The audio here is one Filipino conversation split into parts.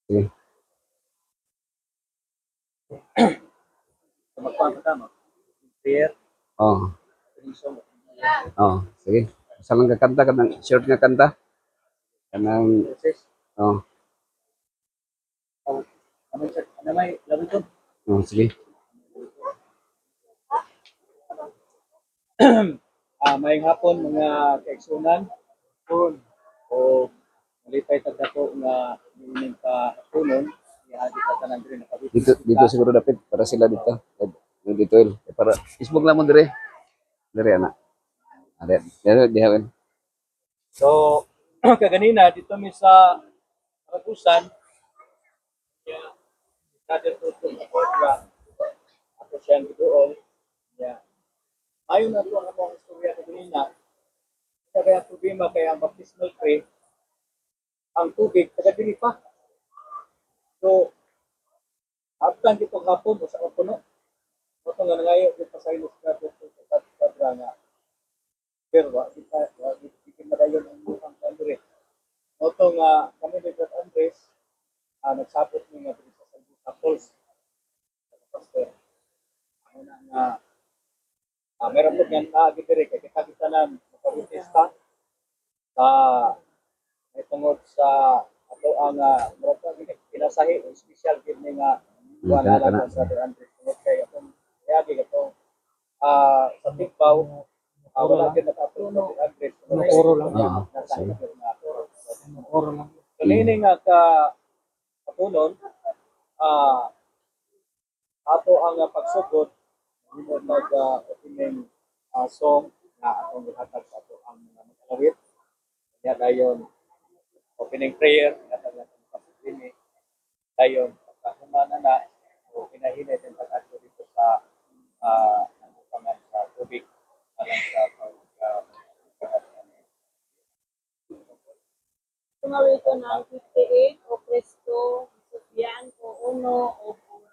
Sige. Magpapanta tama. Prayer, Oh, reason. sige. Isa lang ka kanta, kanang short nga kanta. Kanang, Process. oh, Ano may labi ko? sige. Mayang hapon mga kaigsunan. Kung o malipay tagdako nga nining pa punon, iadi ka tanan diri Dito, nakabitis dito ka. siguro dapat para sila dito. Dito, para Facebook lang mo dire. Dire, anak. Are, dire, dihawin. So, kaganina dito mi sa Ragusan, ya kada tutong ako ra ako siya doon. Ya. Ayon na to ang among istorya kaganina. Kaya problema kaya ang baptismal tree, ang tubig taga dili pa. So, after dito hapon usa ka puno. Ito nga nangayo dito sa ilos ka dito sa kadra nga. Pero kita madayon ang bukang Andre. Ito nga kami ni Brad Andres, nagsapot ni nga dito sa Salbuta Falls. Pastor. Ano na nga, meron po yan gitiri kay kita na makabutista sa may tungod sa ato ang pinasahi o special gid ni nga buwan Kana, alam kana. sa Brad Andres tungod kay atong yagi atong sa Tigbaw, wala din nakatulong ng address. Puro lang. Sige. Puro lang. Kanini nga katunon, ato ang pagsugod, hindi nag-opening song na atong gihatag sa ato ang mga makalawit. Kaya dayon, opening prayer, atong pagpapilini. Dayon, pagkakumana na, o pinahinay din pag-ato dito sa pangan sa tubig. Alam sa Tumawid ko ng 58 o Presto, Sufyan o Uno o Puro.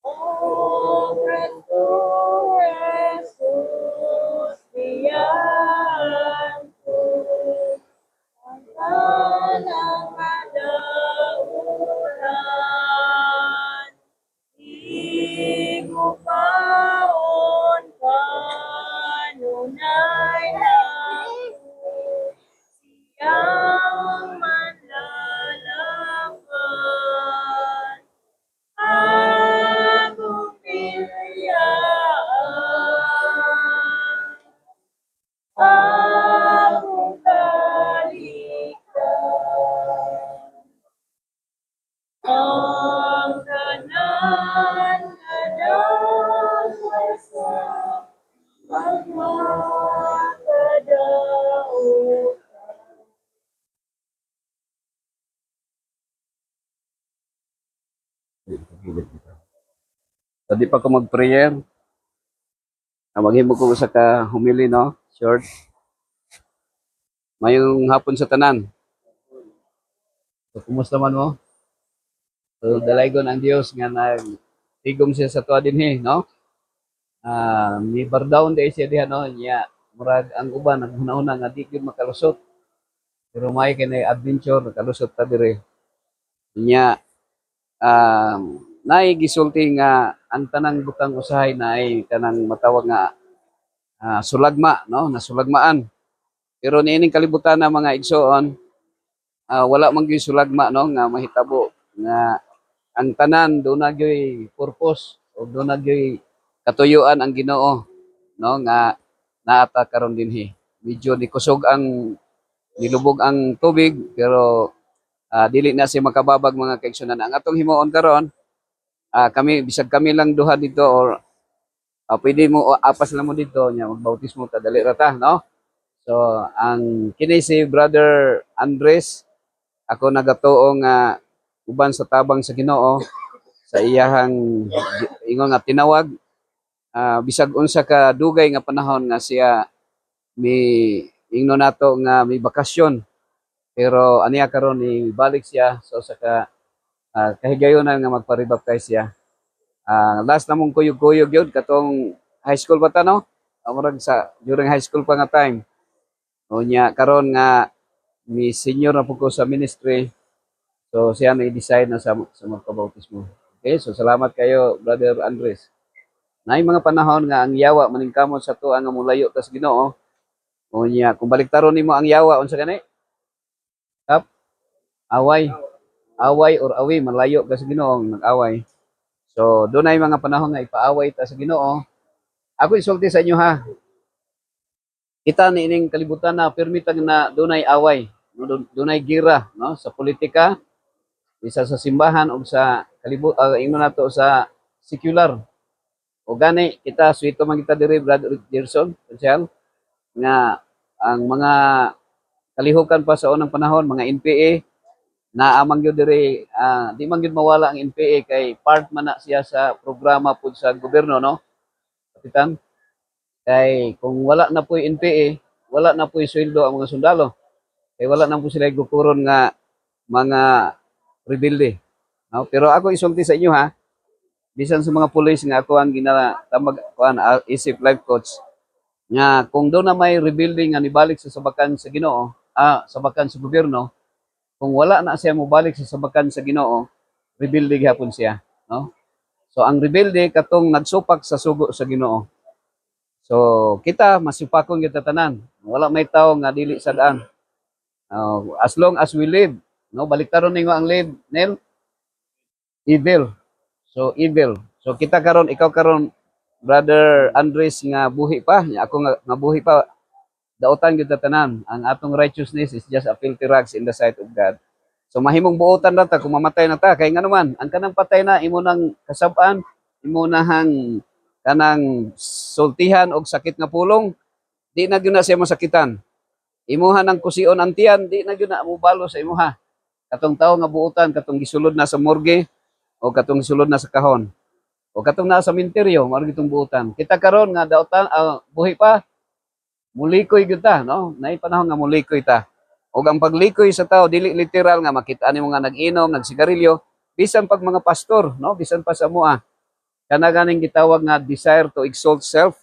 O Presto, Jesus, diyan ko, ang tanang madauran, di mo paon kanunay ako, siyang manlalaman. Akong pinayaan, akong kaligtasan, ang tanan nga sa pagmakadaog. So, di pa ko mag-prayer. Maghimo ko sa ka humili, no? Short. Mayong hapon sa tanan. So, kumusta man mo? So, dalaygon ang Dios nga tigom siya sa tuwa dinhi, no? May bardaon day siya diha, no? Nya, murag ang uban naghuna-una nga di gyud makalusot. Pero may kay adventure nakalusot ta dire. Nya, naay gisulti nga ang tanang butang usahay naay kanang matawag nga sulagma, no? Nasulagmaan. Pero niining kalibutan na mga igsoon, wala man gyud sulagma, no? Nga mahitabo nga ang tanan do na gyud purpose o do na gyud katuyuan ang Ginoo, no? Nga naata karon dinhi. Medyo nikusog ang nilubog ang tubig pero dili na siya makababag mga kaigsunan. Ang atong himuon karon, kami bisag kami lang duha dito or pwede mo o apas lang mo dito nya magbautismo ta dali ra ta, no? So ang kini si Brother Andres, ako nagatuo nga uban sa tabang sa Ginoo sa iyahang ingon nga tinawag, bisag unsa ka dugay nga panahon nga siya mi ingno nato nga may bakasyon pero aniya karon ni balik siya so sa kahigayonan nga magpa-rebaptize siya. Last namong kuyog-kuyog yun katong high school pa ta, no? Murag sa during high school pa nga time. Unya karon nga mi senior na po ko sa ministry. So siya na i-decide na sa magpabautismo. Okay, so salamat kayo Brother Andres. Naay mga panahon nga ang yawa maningkamot sa tuwa nga mulayo tas Ginoo. Unya kung baliktaron nimo ang yawa unsa gani? Kap away, away or awi malayo ka sa Ginoo nag-away. So dunay mga panahon nga ipaaway ta sa Ginoo. Ako isulti sa inyo ha. Kita ni ining kalibutan na permitang na dunay away, no? Dunay gira, no, sa politika, isa sa simbahan o sa ingno nato sa secular. O gani kita suito man kita diri Brother Gerson, Pasyal, nga ang mga kalihukan pa sa unang panahon, mga NPA naamang gyud diri di man gyud mawala ang NPA kay part man na siya sa programa pud sa gobyerno, no? Kapitan, kay kung wala na po NPA, wala na po sweldo ang mga sundalo. Kay wala na po sila gukuron nga mga rebelde. No? Pero ako isulti sa inyo ha, bisan sa mga pulis nga ako ang ginatamag kuan isip life coach nga kung do na may rebelde nga nibalik sa sabakan sa Ginoo, sabakan sa gobyerno, kung wala na siya mobalik sa sabakan sa Ginoo, rebelde gyapon siya, no? So ang rebelde katong nagsupak sa sugo sa Ginoo. So kita masipakon kita tanan. Wala may tawo nga dili sa daan. As long as we live, no, baliktaron ninyo ang live, Nel, evil. So evil. So kita karon, ikaw karon, Brother Andres nga buhi pa, ako nga buhi pa, dautan gyud ta tanan. Ang atong righteousness is just a filthy rags in the sight of God. So mahimong buotan na ta kung mamatay na ta kay nga naman ang kanang patay na imo nang kasab-an, imo nahang kanang sultihan og sakit nga pulong, di na gyud na siya masakitan. Imuha ng kusion ang tiyan, di na gyud na mobalo sa imuha. Katong tawo nga buutan, katong gisulod na sa morgue o katong gisulod na sa kahon. O katong naa sa minteryo, mao gitong buutan. Kita karon nga dautan buhi pa, mulikoy gyud ta, no? Nay panahon nga mulikoy ta. O ang paglikoy sa tao dili literal nga makita nimo nga nag-inom, nagsigarilyo, bisan pag mga pastor, no? Bisan pa sa mua. Kana ganing gitawag nga desire to exalt self,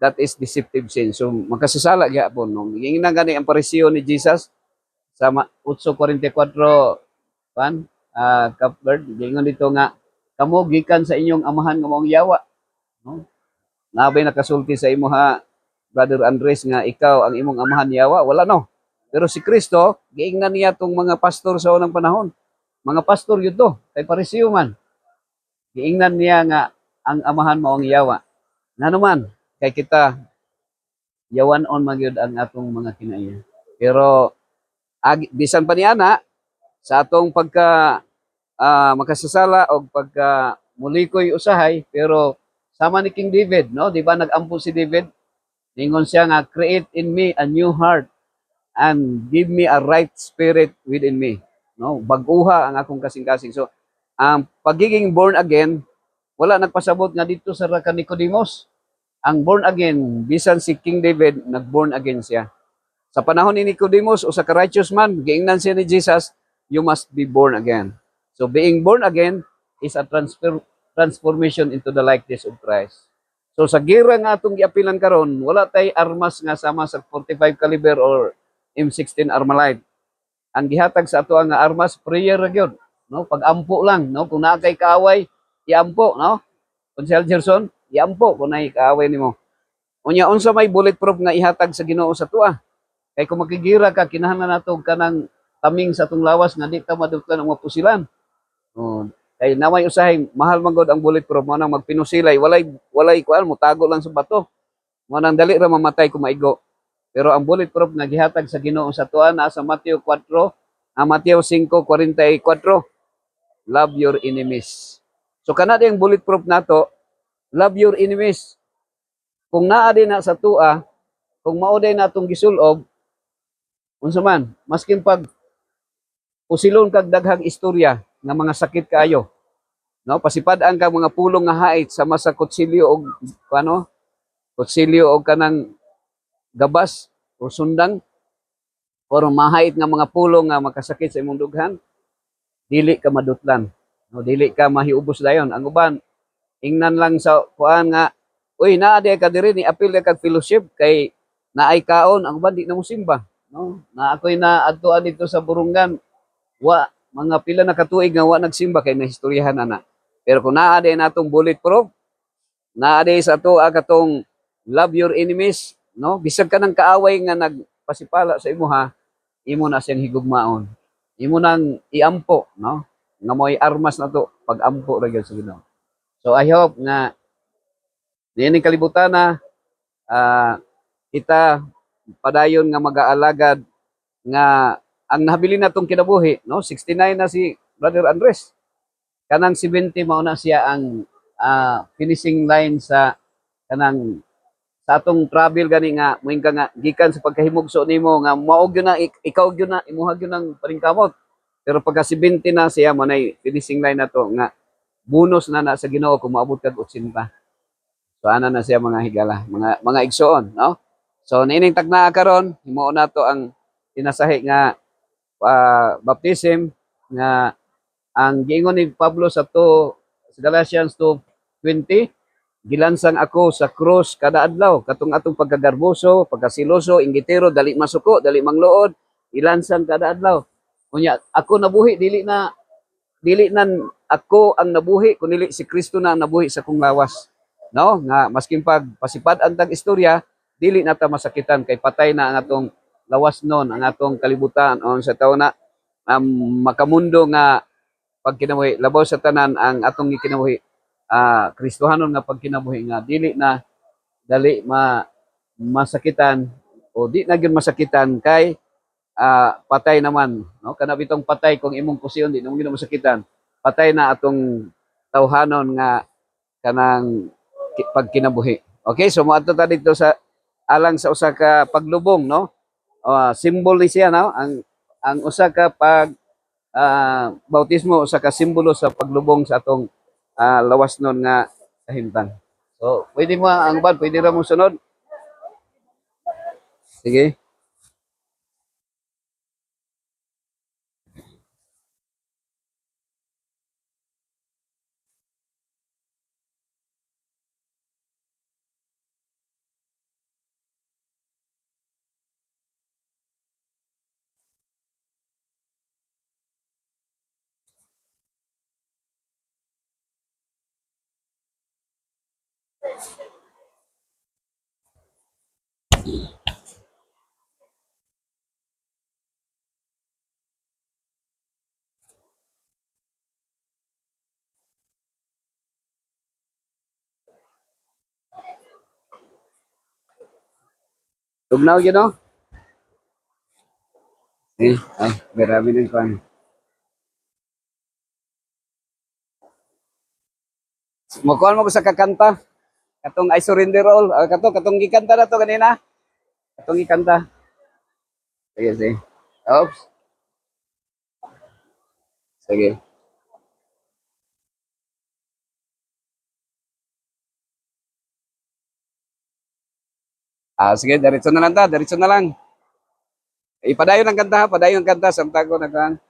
that is deceptive sin. So makasasala gyapon, no? Gingina gani ang paresyo ni Jesus sa 8:44 pan Cupboard, gingon dito nga kamo gikan sa inyong amahan nga maong yawa, no? Nabay nakasulti sa imo ha, Brother Andres, nga ikaw ang imong amahan yawa, wala no. Pero si Kristo giingnan niya tong mga pastor sa unang panahon. Mga pastor yun to, kay paresyo man. Giingnan niya nga ang amahan maong yawa. Ngano man kay kita yawan on magyud ang atong mga kinaiya. Pero bisan pa niana sa atong pagka makasasala o pagka mulikoy usahay, pero sama ni King David, no? Di ba nag-ampo si David? Ningon siya nga, create in me a new heart and give me a right spirit within me. No? Baguha ang akong kasing-kasing. So, ang pagiging born again, wala nagpasabot nga dito sa Raka Nicodemus. Ang born again, bisan si King David, nag-born again siya. Sa panahon ni Nicodemus o sa righteous man, giingnan siya ni Jesus, you must be born again. So being born again is a transformation into the likeness of Christ. So sa gira nga atong giapilan karon, wala tay armas nga sama sa 45 caliber or M16 Armalite. Ang gihatag sa ato nga armas prayer ra gyud, no? Pag-ampo lang, no? Kung naa kay kaaway, iampo, no? Konsel Gerson, iampo kung naay kaaway nimo. Unya unsa may bulletproof nga ihatag sa Ginoo sa tuwa? Kay kung makigira ka, kinahanglan nato kanang taming sa atong lawas nga di ta madutlan ang mapusilan. Oh, kay naway usahay mahal man gud ang bulletproof mo nang magpinusilay, walay kuan mo tago lang sa bato. Mo nang dali ra mamatay kung maigo. Pero ang bulletproof nga gihatag sa Ginoo sa tuwa na sa Mateo 4, Mateo 5:44, love your enemies. So kana ding bulletproof nato, love your enemies. Kung naa din na sa tuwa, kung mao day natong gisulob, unsa man, maskin pag usilon kag daghang istorya nga mga sakit kaayo, no? Pasipad-an kag mga pulong nga hait sama sa kutsilyo og ano, kutsilyo og kanang gabas o sundang or mahait nga mga pulong nga makasakit sa imong dughan, dili ka madutlan, no? Dili ka mahiubos dayon. Ang uban ingnan lang sa kuan nga, uy naa di ka diri ni apil kag fellowship kay na ay kaon ang uban di na musimba, no? Na ako'y naadtuan dito sa Burungan, mga pila na katuig nga wa nagsimba kay nahistoryahan ana. Pero kung naa din natong bulletproof, naa din sa ato katong love your enemies, no? Bisag ka ng kaaway nga nagpasipala sa imo ha, imo na siyang higugmaon. Imo nang iampo, no? Nga mo'y armas na to pag-ampo ra gyud sa Ginoo. So I hope nga diining kalibutan na kita padayon nga mag-aalagad nga ang nahabilin natong kinabuhi, no? 69 na si Brother Andres. Kanang 70 mao na siya ang finishing line sa kanang sa atong travel gani nga muing ka nga gikan sa pagkahimugso nimo nga mao gyud na ikaw gyud na imuha gyud ng paningkamot. Pero pagka 70 na siya mo nay finishing line na to nga bonus na sa Ginoo kung maabot kag 80. So ana na siya mga higala, mga igsoon, no? So niining tagna karon himuon nato ang tinasahi nga baptism nga ang giingon ni Pablo sa Galatians 2:20, gilansang ako sa krus kada adlaw katong atong pagkagarboso, pagkasiloso, inggitero, dali masuko, dali mangluod, ilansang kada adlaw. Unya ako nabuhi dili na ako ang nabuhi kundi si Kristo na ang nabuhi sa kong lawas. No? Nga maskin pag pasipad ang tag istorya, dili na ta masakitan kay patay na ang atong lawas nun, ang atong kalibutan on sa taon na makamundo nga pagkinabuhi labaw sa tanan ang atong gikinabuhi Kristohanon nga pagkinabuhi nga dili na dali masakitan o di na gyud masakitan kay patay naman, no? Kana bitong patay kung imong kusiyon di namo gyud masakitan, patay na atong tawhanon nga kanang pagkinabuhi. Okay, so moadto ta dito sa alang sa usa ka paglubong, no? Symbol ni siya, no? Ang usa ka bautismo usa ka simbolo sa paglubong sa atong lawas nun nga kahimtang. So, pwede mo ang bad, pwede ra mo sunod. Sige. Tugnaw yun, no? Ay, marami ng pan. Mukuhan mo ko sa kakanta. Katong I surrender all. Katong gikanta na to kanina. Katong gikanta. Sige, sige. Oops. Sige. Sige, diretso na lang ta. Diretso na lang. Ipadayon ang kanta, ha? Padayon ang kanta. Samtago na kan.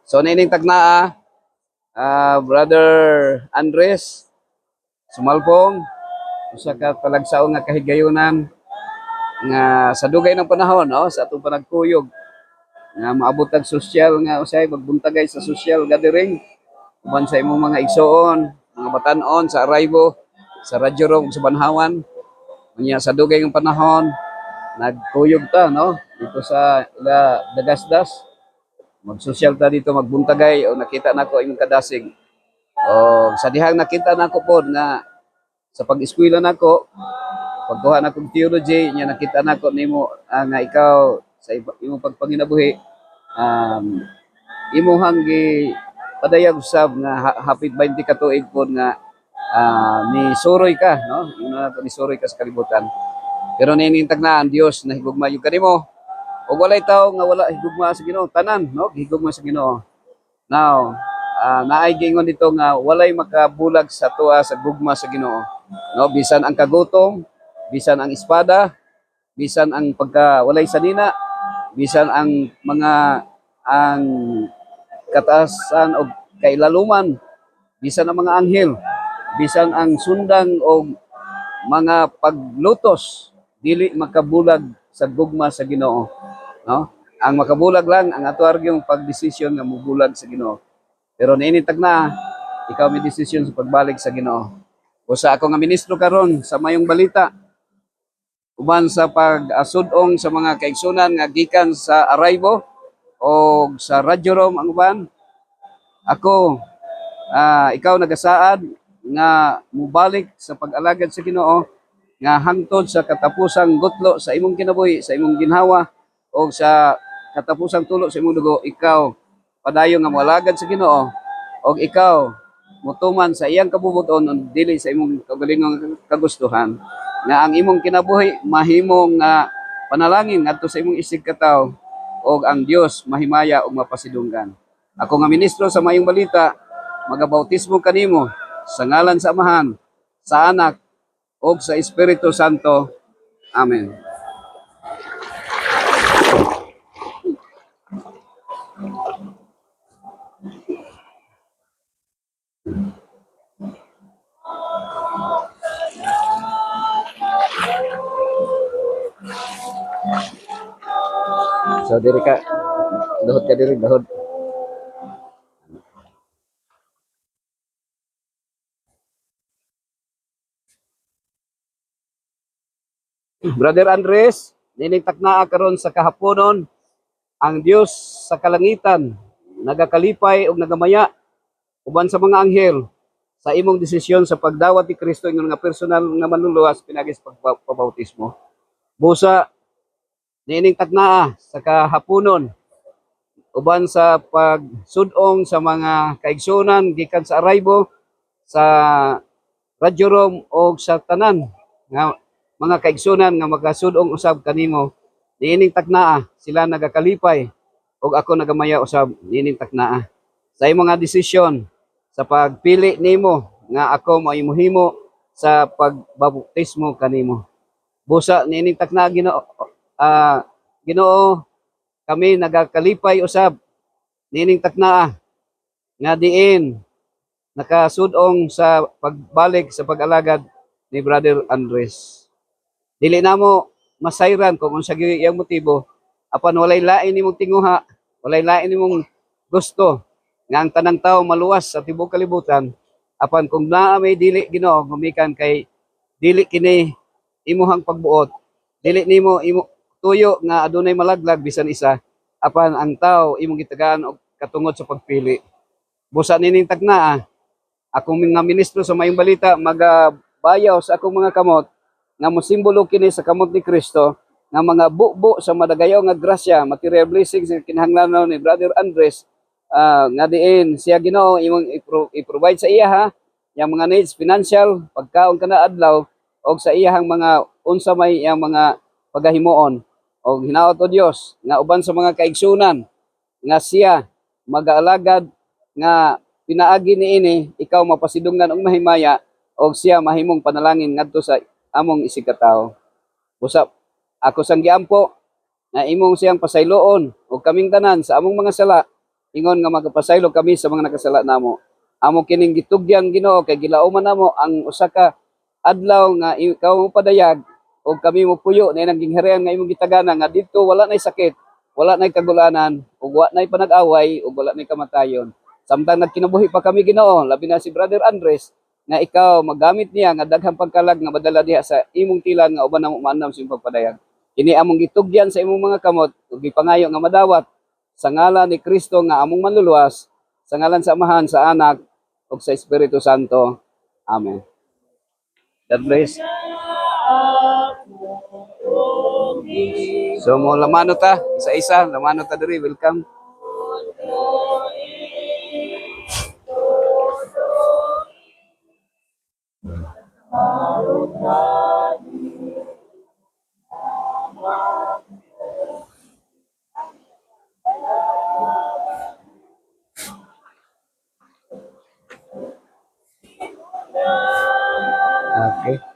So, nining tagnaa, Brother Andres, sumalpong, usa ka talagsaon nga kahigayunan nga sa dugay ng panahon, no? Sa atong panagkuyog nga maabot ang social nga usay magbuntagay sa social gathering uban sa imong mga igsoon, mga batan-on sa arrivo, sa radyo room sa banhawan. Unya sa dugay ng panahon nagkuyog ta, no? Dito sa ila Dagasdas. Mag-social ta dito, magbuntagay o nakita nako imong kadasig. O sa dihang nakita nako pod nga sa pag-eskwela nako, pagkuha na kong theology, niya nakita nako nimo nga ikaw sa imong pagpanginabuhi imuhang gi padayag usab nga hapit 20 ka tuig pod nga ni suroy ka, no? Ni suroy ka sa kalibutan. Pero ninintag na ang Dios na higugma yung kanimo. O walay tao nga wala higugma sa Ginoo, tanan, no? Higugma sa Ginoo. Now, naay gingon dito nga walay makabulag sa tuwa sa gugma sa Ginoo. No, bisan ang kagutom, bisan ang espada, bisan ang pagka walay sanina, bisan ang ang kataasan o kailaluman, bisan ang mga anghel, bisan ang sundang o mga paglutos, dili makabulag sa gugma sa Ginoo, no? Ang makabulag lang ang ato argyong pagdesisyon nga mubulag sa Ginoo. Pero niini tagna, ikaw may desisyon sa pagbalik sa Ginoo. Usa ako nga ministro karon sa mayong balita uban sa pag-asudong sa mga kaigsunan nga gikan sa Arribo o sa Radyo Room ang uban. Ako, ikaw nagasaad nga mubalik sa pag-alagad sa Ginoo nga hangtod sa katapusang gutlo sa imong kinabuhi, sa imong ginhawa o sa katapusang tulo sa imong dugo, ikaw padayon nga moalagad sa Ginoo o ikaw mutuman sa iyang kabubuton o dili sa imong kaugalingong kagustuhan nga ang imong kinabuhi mahimong panalangin ngadto sa imong isig katawo o ang Dios mahimaya og mapasidunggan. Ako nga ministro sa mayong balita, magabautismo kanimo sa ngalan sa Amahan, sa Anak, o sa Espiritu Santo. Amen. So, diri ka. Dahod ka diri, dahod. Brother Andres, nining taknaa karon sa kahaponon, ang Dios sa kalangitan nagakalipay ug nagamaya uban sa mga anghel sa imong desisyon sa pagdawat ni Kristo ingon nga personal nga manluluwas pinagis pagpabautismo. Busa nining taknaa sa kahaponon uban sa pagsudong sa mga kaigsunan gikan sa Arribo, sa Radyo Room o sa tanan nga mga kaigsunan nga magasudong usab kanimo niining taknaa sila nagakalipay ug ako nagamaya usab niining taknaa sa imong nga desisyon sa pagpili nimo nga ako mahimo sa pagbaptismo kanimo. Busa niining taknaa Ginoo, Ginoo, kami nagakalipay usab nining taknaa nga diin nakasudong sa pagbalik sa pag-alagad ni Brother Andres. Dili namo masayran kung unsa gyud iyang motibo apan walay lain nimong tinguha, walay lain nimong gusto nga ang tanang tawo maluwas sa tibuok kalibutan apan kung naa may dili Ginoo gumikan kay dili kini imuhang pagbuot, dili nimo imo tuyo nga adunay malaglag bisan isa apan ang tawo imong gitagaan og katungod sa pagpili. Busa nining tagna akong mga ministro sa mayong balita magabayaw sa akong mga kamot nga mosimbolo kini sa kamot ni Kristo nga mga bubo sa madagayaw nga grasya, material blessings nga kinahanglanon ni Brother Andres, nga diin siya Ginoo imong i-provide sa iya ha yang mga needs financial pagkaon kana adlaw og sa iyang mga unsa may iyang mga pagahimuon og hinaot o Dios nga uban sa mga kaigsunan nga siya mag-aalagad nga pinaagi niini ikaw mapasidunggan og mahimaya og siya mahimong panalangin ngadto sa among isig katawo. Usap ako sang giampo na imong siyang pasayloon ug kaming tanan sa among mga sala ingon nga magpasaylo kami sa mga nakasala namo. Amo kining gitugyan Ginoo kay gilauman namo ang usa ka adlaw nga ikaw mo padayag ug kami mo puyo na nang gingharian nga imong gitagana nga didto wala nay sakit, wala nay kagulanan ug wala nay panag-away ug wala nay kamatayon. Samtang nagkinabuhi pa kami Ginoo, labi na si Brother Andres nga ikaw magamit niya nga daghang pagkalag nga madala diha sa imong tilan nga uban namo maandam sa imong pagpadayag. Kini among gitugyan sa imong mga kamot ug gipangayo nga madawat sa ngalan ni Kristo nga among manluluwas, sa ngalan sa Amahan, sa Anak ug sa Espiritu Santo. Amen. God bless. So mo lamano ta, isa-isa, lamano ta diri, welcome. Okay.